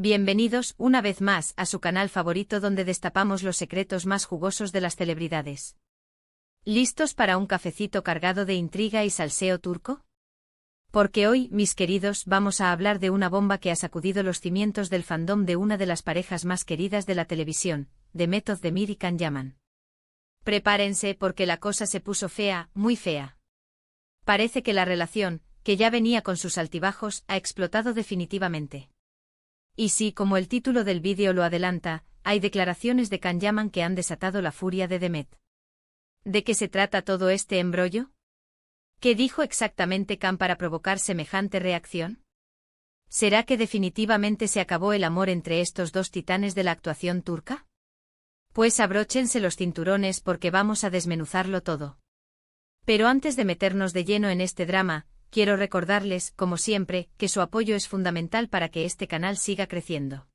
Bienvenidos, una vez más, a su canal favorito donde destapamos los secretos más jugosos de las celebridades. ¿Listos para un cafecito cargado de intriga y salseo turco? Porque hoy, mis queridos, vamos a hablar de una bomba que ha sacudido los cimientos del fandom de una de las parejas más queridas de la televisión, Demet Özdemir y Can Yaman. Prepárense porque la cosa se puso fea, muy fea. Parece que la relación, que ya venía con sus altibajos, ha explotado definitivamente. Y sí, como el título del vídeo lo adelanta, hay declaraciones de Can Yaman que han desatado la furia de Demet. ¿De qué se trata todo este embrollo? ¿Qué dijo exactamente Can para provocar semejante reacción? ¿Será que definitivamente se acabó el amor entre estos dos titanes de la actuación turca? Pues abróchense los cinturones porque vamos a desmenuzarlo todo. Pero antes de meternos de lleno en este drama, quiero recordarles, como siempre, que su apoyo es fundamental para que este canal siga creciendo.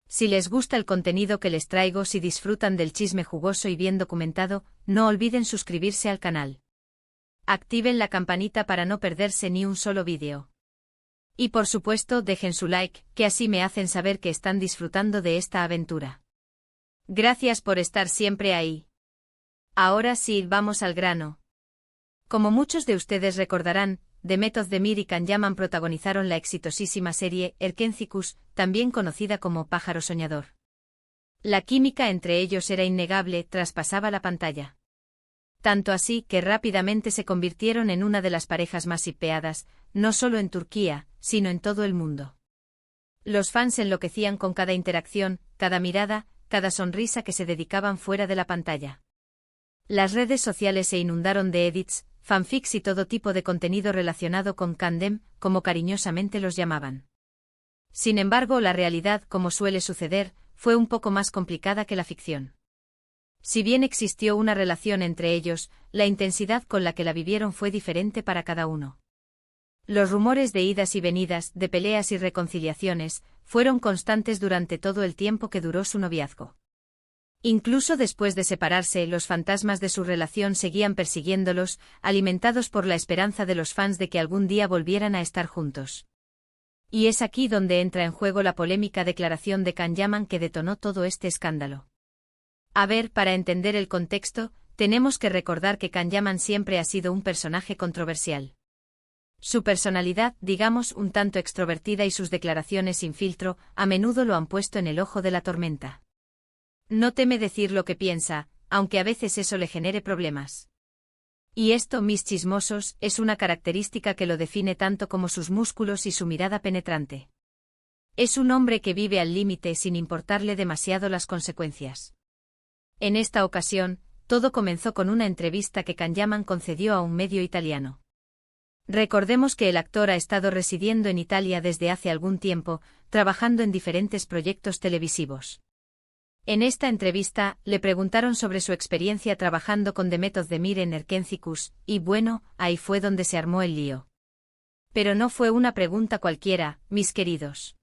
Si les gusta el contenido que les traigo, si disfrutan del chisme jugoso y bien documentado, no olviden suscribirse al canal. Activen la campanita para no perderse ni un solo vídeo. Y por supuesto, dejen su like, que así me hacen saber que están disfrutando de esta aventura. Gracias por estar siempre ahí. Ahora sí, vamos al grano. Como muchos de ustedes recordarán, Demet Özdemir y Can Yaman protagonizaron la exitosísima serie Erkenzikuş, también conocida como Pájaro Soñador. La química entre ellos era innegable, traspasaba la pantalla. Tanto así que rápidamente se convirtieron en una de las parejas más hipeadas, no solo en Turquía, sino en todo el mundo. Los fans enloquecían con cada interacción, cada mirada, cada sonrisa que se dedicaban fuera de la pantalla. Las redes sociales se inundaron de edits, fanfics y todo tipo de contenido relacionado con Candem, como cariñosamente los llamaban. Sin embargo, la realidad, como suele suceder, fue un poco más complicada que la ficción. Si bien existió una relación entre ellos, la intensidad con la que la vivieron fue diferente para cada uno. Los rumores de idas y venidas, de peleas y reconciliaciones, fueron constantes durante todo el tiempo que duró su noviazgo. Incluso después de separarse, los fantasmas de su relación seguían persiguiéndolos, alimentados por la esperanza de los fans de que algún día volvieran a estar juntos. Y es aquí donde entra en juego la polémica declaración de Can Yaman que detonó todo este escándalo. A ver, para entender el contexto, tenemos que recordar que Can Yaman siempre ha sido un personaje controversial. Su personalidad, digamos, un tanto extrovertida y sus declaraciones sin filtro, a menudo lo han puesto en el ojo de la tormenta. No teme decir lo que piensa, aunque a veces eso le genere problemas. Y esto, mis chismosos, es una característica que lo define tanto como sus músculos y su mirada penetrante. Es un hombre que vive al límite sin importarle demasiado las consecuencias. En esta ocasión, todo comenzó con una entrevista que Can Yaman concedió a un medio italiano. Recordemos que el actor ha estado residiendo en Italia desde hace algún tiempo, trabajando en diferentes proyectos televisivos. En esta entrevista, le preguntaron sobre su experiencia trabajando con Demet Özdemir en Erkenzikuş, y bueno, ahí fue donde se armó el lío. Pero no fue una pregunta cualquiera, mis queridos.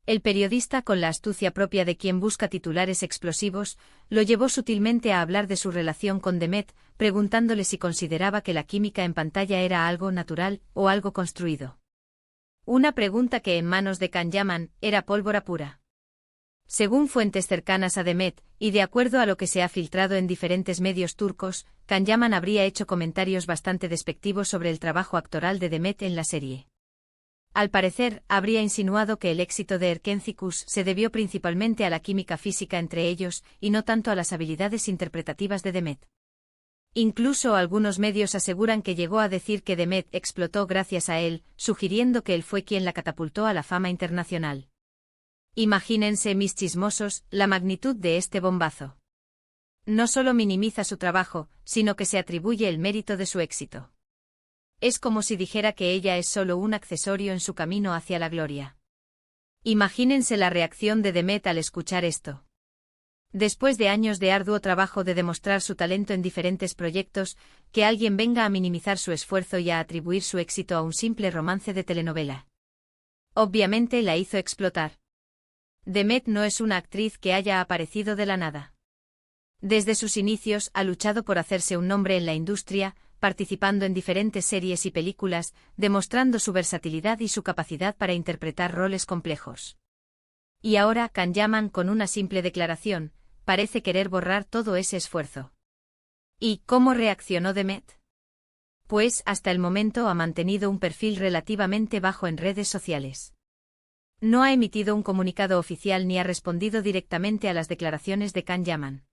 El periodista, con la astucia propia de quien busca titulares explosivos, lo llevó sutilmente a hablar de su relación con Demet, preguntándole si consideraba que la química en pantalla era algo natural o algo construido. Una pregunta que en manos de Can Yaman era pólvora pura. Según fuentes cercanas a Demet, y de acuerdo a lo que se ha filtrado en diferentes medios turcos, Can Yaman habría hecho comentarios bastante despectivos sobre el trabajo actoral de Demet en la serie. Al parecer, habría insinuado que el éxito de Erkenzikuş se debió principalmente a la química física entre ellos, y no tanto a las habilidades interpretativas de Demet. Incluso algunos medios aseguran que llegó a decir que Demet explotó gracias a él, sugiriendo que él fue quien la catapultó a la fama internacional. Imagínense, mis chismosos, la magnitud de este bombazo. No solo minimiza su trabajo, sino que se atribuye el mérito de su éxito. Es como si dijera que ella es solo un accesorio en su camino hacia la gloria. Imagínense la reacción de Demet al escuchar esto. Después de años de arduo trabajo de demostrar su talento en diferentes proyectos, que alguien venga a minimizar su esfuerzo y a atribuir su éxito a un simple romance de telenovela. Obviamente la hizo explotar. Demet no es una actriz que haya aparecido de la nada. Desde sus inicios ha luchado por hacerse un nombre en la industria, participando en diferentes series y películas, demostrando su versatilidad y su capacidad para interpretar roles complejos. Y ahora Can Yaman, con una simple declaración, parece querer borrar todo ese esfuerzo. ¿Y cómo reaccionó Demet? Pues hasta el momento ha mantenido un perfil relativamente bajo en redes sociales. No ha emitido un comunicado oficial ni ha respondido directamente a las declaraciones de Can Yaman.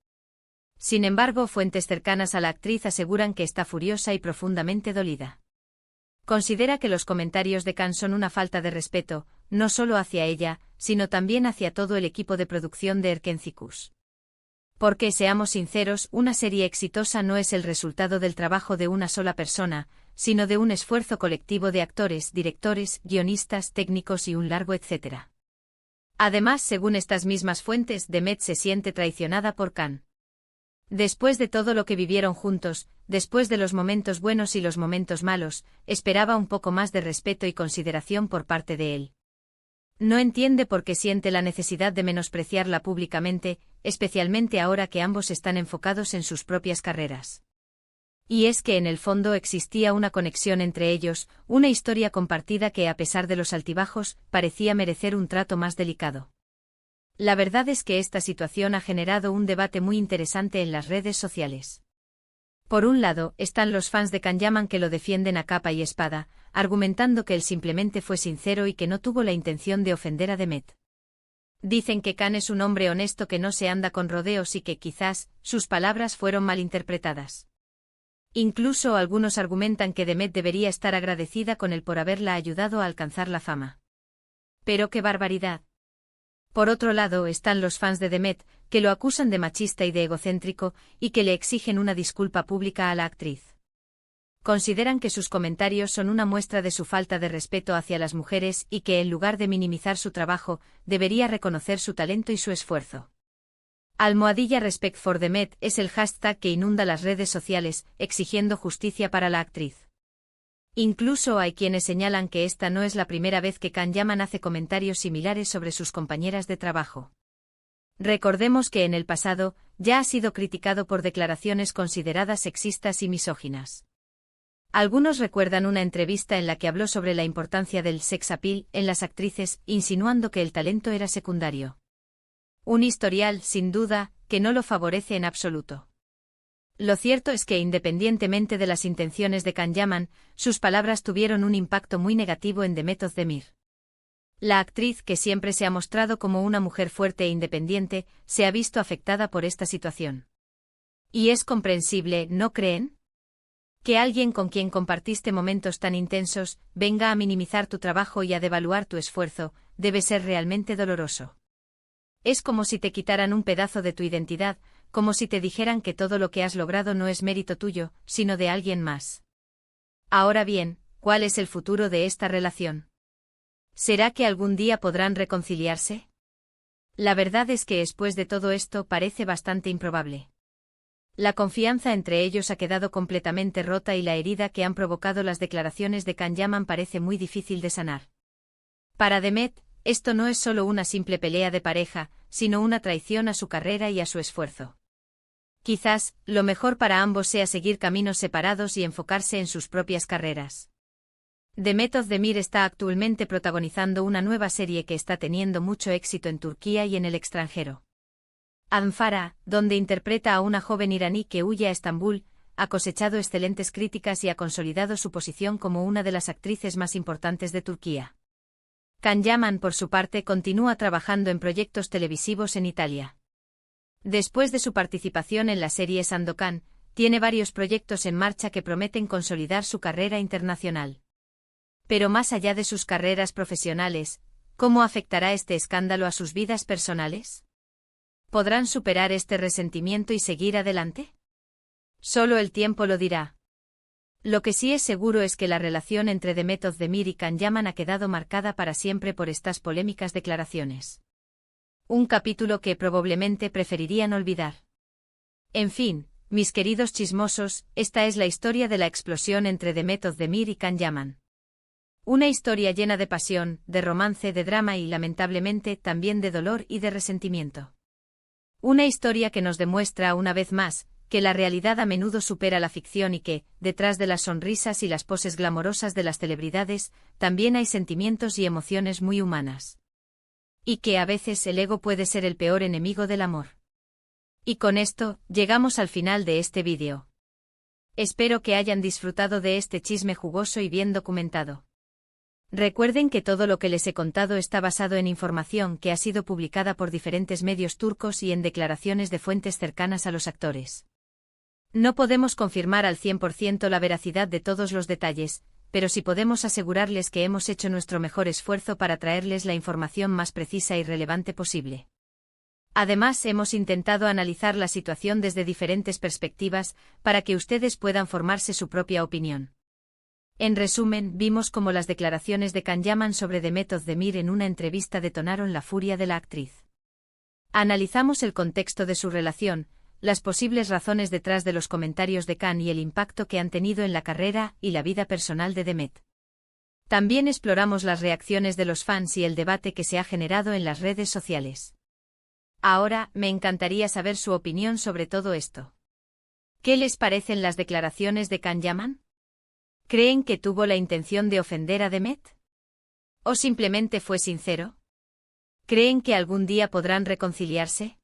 Sin embargo, fuentes cercanas a la actriz aseguran que está furiosa y profundamente dolida. Considera que los comentarios de Can son una falta de respeto, no solo hacia ella, sino también hacia todo el equipo de producción de Erkencicus. Porque, seamos sinceros, una serie exitosa no es el resultado del trabajo de una sola persona, sino de un esfuerzo colectivo de actores, directores, guionistas, técnicos y un largo etcétera. Además, según estas mismas fuentes, Demet se siente traicionada por Can. Después de todo lo que vivieron juntos, después de los momentos buenos y los momentos malos, esperaba un poco más de respeto y consideración por parte de él. No entiende por qué siente la necesidad de menospreciarla públicamente, especialmente ahora que ambos están enfocados en sus propias carreras. Y es que en el fondo existía una conexión entre ellos, una historia compartida que, a pesar de los altibajos, parecía merecer un trato más delicado. La verdad es que esta situación ha generado un debate muy interesante en las redes sociales. Por un lado, están los fans de Can Yaman que lo defienden a capa y espada, argumentando que él simplemente fue sincero y que no tuvo la intención de ofender a Demet. Dicen que Can es un hombre honesto que no se anda con rodeos y que quizás sus palabras fueron malinterpretadas. Incluso algunos argumentan que Demet debería estar agradecida con él por haberla ayudado a alcanzar la fama. ¡Pero qué barbaridad! Por otro lado están los fans de Demet, que lo acusan de machista y de egocéntrico, y que le exigen una disculpa pública a la actriz. Consideran que sus comentarios son una muestra de su falta de respeto hacia las mujeres y que en lugar de minimizar su trabajo, debería reconocer su talento y su esfuerzo. #Respect for Demet es el hashtag que inunda las redes sociales, exigiendo justicia para la actriz. Incluso hay quienes señalan que esta no es la primera vez que Can Yaman hace comentarios similares sobre sus compañeras de trabajo. Recordemos que en el pasado, ya ha sido criticado por declaraciones consideradas sexistas y misóginas. Algunos recuerdan una entrevista en la que habló sobre la importancia del sex appeal en las actrices, insinuando que el talento era secundario. Un historial, sin duda, que no lo favorece en absoluto. Lo cierto es que independientemente de las intenciones de Can Yaman, sus palabras tuvieron un impacto muy negativo en Demet Özdemir. La actriz, que siempre se ha mostrado como una mujer fuerte e independiente, se ha visto afectada por esta situación. Y es comprensible, ¿no creen? Que alguien con quien compartiste momentos tan intensos, venga a minimizar tu trabajo y a devaluar tu esfuerzo, debe ser realmente doloroso. Es como si te quitaran un pedazo de tu identidad, como si te dijeran que todo lo que has logrado no es mérito tuyo, sino de alguien más. Ahora bien, ¿cuál es el futuro de esta relación? ¿Será que algún día podrán reconciliarse? La verdad es que después de todo esto parece bastante improbable. La confianza entre ellos ha quedado completamente rota y la herida que han provocado las declaraciones de Can Yaman parece muy difícil de sanar. Para Demet, esto no es solo una simple pelea de pareja, sino una traición a su carrera y a su esfuerzo. Quizás, lo mejor para ambos sea seguir caminos separados y enfocarse en sus propias carreras. Demet Özdemir está actualmente protagonizando una nueva serie que está teniendo mucho éxito en Turquía y en el extranjero. Anfara, donde interpreta a una joven iraní que huye a Estambul, ha cosechado excelentes críticas y ha consolidado su posición como una de las actrices más importantes de Turquía. Can Yaman, por su parte, continúa trabajando en proyectos televisivos en Italia. Después de su participación en la serie Sandokan, tiene varios proyectos en marcha que prometen consolidar su carrera internacional. Pero más allá de sus carreras profesionales, ¿cómo afectará este escándalo a sus vidas personales? ¿Podrán superar este resentimiento y seguir adelante? Solo el tiempo lo dirá. Lo que sí es seguro es que la relación entre Demet Özdemir y Can Yaman ha quedado marcada para siempre por estas polémicas declaraciones. Un capítulo que probablemente preferirían olvidar. En fin, mis queridos chismosos, esta es la historia de la explosión entre Demet Özdemir y Can Yaman. Una historia llena de pasión, de romance, de drama y lamentablemente también de dolor y de resentimiento. Una historia que nos demuestra una vez más que la realidad a menudo supera la ficción y que, detrás de las sonrisas y las poses glamorosas de las celebridades, también hay sentimientos y emociones muy humanas. Y que a veces el ego puede ser el peor enemigo del amor. Y con esto, llegamos al final de este vídeo. Espero que hayan disfrutado de este chisme jugoso y bien documentado. Recuerden que todo lo que les he contado está basado en información que ha sido publicada por diferentes medios turcos y en declaraciones de fuentes cercanas a los actores. No podemos confirmar al 100% la veracidad de todos los detalles, pero sí podemos asegurarles que hemos hecho nuestro mejor esfuerzo para traerles la información más precisa y relevante posible. Además, hemos intentado analizar la situación desde diferentes perspectivas, para que ustedes puedan formarse su propia opinión. En resumen, vimos cómo las declaraciones de Can Yaman sobre Demet Özdemir en una entrevista detonaron la furia de la actriz. Analizamos el contexto de su relación, las posibles razones detrás de los comentarios de Can y el impacto que han tenido en la carrera y la vida personal de Demet. También exploramos las reacciones de los fans y el debate que se ha generado en las redes sociales. Ahora, me encantaría saber su opinión sobre todo esto. ¿Qué les parecen las declaraciones de Can Yaman? ¿Creen que tuvo la intención de ofender a Demet? ¿O simplemente fue sincero? ¿Creen que algún día podrán reconciliarse?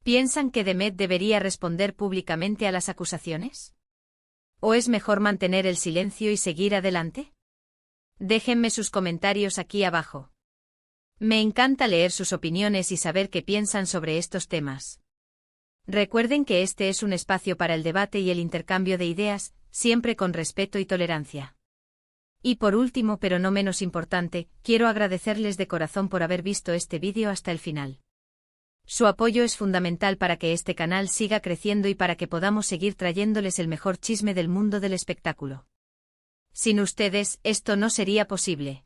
¿Piensan que Demet debería responder públicamente a las acusaciones? ¿O es mejor mantener el silencio y seguir adelante? Déjenme sus comentarios aquí abajo. Me encanta leer sus opiniones y saber qué piensan sobre estos temas. Recuerden que este es un espacio para el debate y el intercambio de ideas, siempre con respeto y tolerancia. Y por último, pero no menos importante, quiero agradecerles de corazón por haber visto este vídeo hasta el final. Su apoyo es fundamental para que este canal siga creciendo y para que podamos seguir trayéndoles el mejor chisme del mundo del espectáculo. Sin ustedes, esto no sería posible.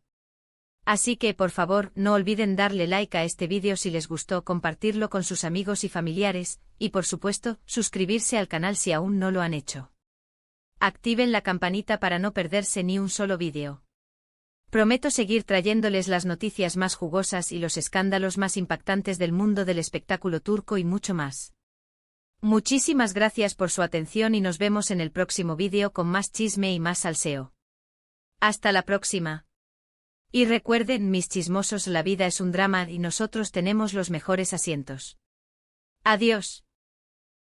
Así que, por favor, no olviden darle like a este vídeo si les gustó, compartirlo con sus amigos y familiares, y por supuesto, suscribirse al canal si aún no lo han hecho. Activen la campanita para no perderse ni un solo vídeo. Prometo seguir trayéndoles las noticias más jugosas y los escándalos más impactantes del mundo del espectáculo turco y mucho más. Muchísimas gracias por su atención y nos vemos en el próximo vídeo con más chisme y más salseo. Hasta la próxima. Y recuerden, mis chismosos, la vida es un drama y nosotros tenemos los mejores asientos. Adiós.